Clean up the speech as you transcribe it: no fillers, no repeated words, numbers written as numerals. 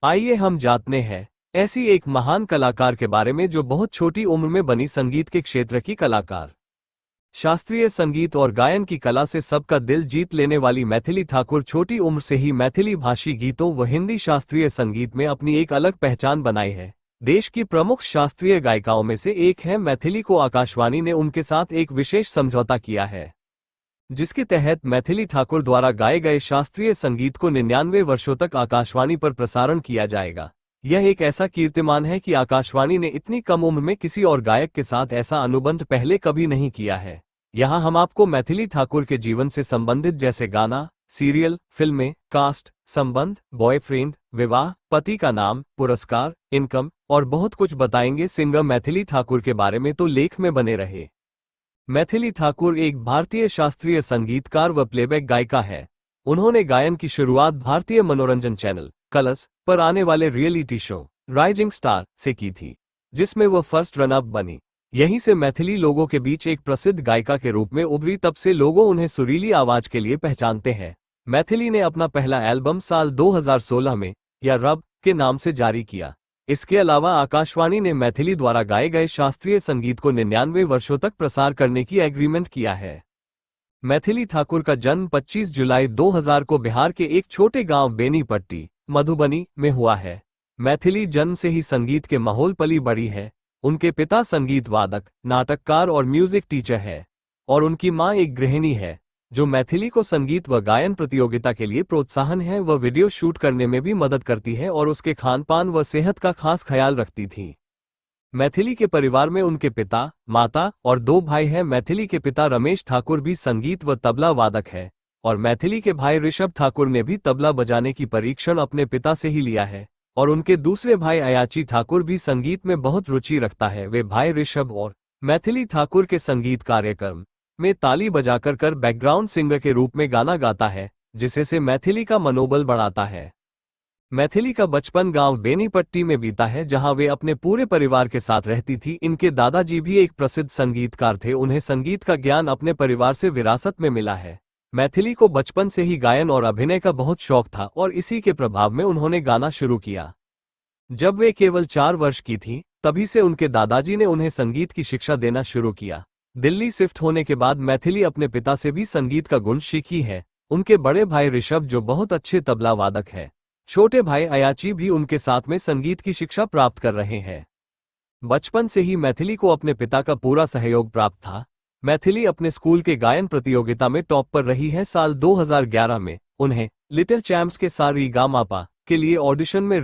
आइए हम जानते हैं ऐसी एक महान कलाकार के बारे में जो बहुत छोटी उम्र में बनी संगीत के क्षेत्र की कलाकार। शास्त्रीय संगीत और गायन की कला से सबका दिल जीत लेने वाली मैथिली ठाकुर छोटी उम्र से ही मैथिली भाषी गीतों व हिंदी शास्त्रीय संगीत में अपनी एक अलग पहचान बनाई है। देश की प्रमुख शास्त्रीय गायिकाओं में से एक है मैथिली को आकाशवाणी ने उनके साथ एक विशेष समझौता किया है, जिसके तहत मैथिली ठाकुर द्वारा गाए गए शास्त्रीय संगीत को 99 वर्षों तक आकाशवाणी पर प्रसारण किया जाएगा। यह एक ऐसा कीर्तिमान है कि आकाशवाणी ने इतनी कम उम्र में किसी और गायक के साथ ऐसा अनुबंध पहले कभी नहीं किया है। यहाँ हम आपको मैथिली ठाकुर के जीवन से संबंधित जैसे गाना, सीरियल, फिल्में, कास्ट, संबंध, बॉयफ्रेंड, विवाह, पति का नाम, पुरस्कार, इनकम और बहुत कुछ बताएंगे। सिंगर मैथिली ठाकुर के बारे में तो लेख में बने रहे। मैथिली ठाकुर एक भारतीय शास्त्रीय संगीतकार व प्लेबैक गायिका है। उन्होंने गायन की शुरुआत भारतीय मनोरंजन चैनल कलर्स पर आने वाले रियलिटी शो राइजिंग स्टार से की थी, जिसमें वह फर्स्ट रनअप बनी। यहीं से मैथिली लोगों के बीच एक प्रसिद्ध गायिका के रूप में उभरी। तब से लोगों उन्हें सुरीली आवाज के लिए पहचानते हैं। मैथिली ने अपना पहला एल्बम साल 2016 में या रब के नाम से जारी किया। इसके अलावा आकाशवाणी ने मैथिली द्वारा गाए गए शास्त्रीय संगीत को 99 वर्षों तक प्रसार करने की एग्रीमेंट किया है। मैथिली ठाकुर का जन्म 25 जुलाई 2000 को बिहार के एक छोटे गांव बेनीपट्टी, मधुबनी में हुआ है। मैथिली जन्म से ही संगीत के माहौल पली बड़ी है। उनके पिता संगीत वादक, नाटककार और म्यूजिक टीचर है और उनकी मां एक गृहिणी है जो मैथिली को संगीत व गायन प्रतियोगिता के लिए प्रोत्साहन है व वीडियो शूट करने में भी मदद करती है और उसके खान पान व सेहत का खास ख्याल रखती थी। मैथिली के परिवार में उनके पिता, माता और 2 भाई हैं। मैथिली के पिता रमेश ठाकुर भी संगीत व तबला वादक है और मैथिली के भाई ऋषभ ठाकुर ने भी तबला बजाने की परीक्षण अपने पिता से ही लिया है और उनके दूसरे भाई अयाची ठाकुर भी संगीत में बहुत रुचि रखता है। वे भाई ऋषभ और मैथिली ठाकुर के संगीत कार्यक्रम में ताली बजाकर कर बैकग्राउंड सिंगर के रूप में गाना गाता है, जिससे से मैथिली का मनोबल बढ़ाता है। मैथिली का बचपन गांव बेनीपट्टी में बीता है, जहां वे अपने पूरे परिवार के साथ रहती थी। इनके दादाजी भी एक प्रसिद्ध संगीतकार थे। उन्हें संगीत का ज्ञान अपने परिवार से विरासत में मिला है। मैथिली को बचपन से ही गायन और अभिनय का बहुत शौक था और इसी के प्रभाव में उन्होंने गाना शुरू किया। जब वे केवल 4 वर्ष की थी, तभी से उनके दादाजी ने उन्हें संगीत की शिक्षा देना शुरू किया। दिल्ली शिफ्ट होने के बाद मैथिली अपने पिता से भी संगीत का गुण सीखी है। उनके बड़े भाई ऋषभ जो बहुत अच्छे तबला वादक है, छोटे भाई अयाची भी उनके साथ में संगीत की शिक्षा प्राप्त कर रहे हैं। बचपन से ही मैथिली को अपने पिता का पूरा सहयोग प्राप्त था। मैथिली अपने स्कूल के गायन प्रतियोगिता में टॉप पर रही है। साल 2011 में उन्हें लिटिल चैम्प्स के सा री गा मा पा के लिए ऑडिशन में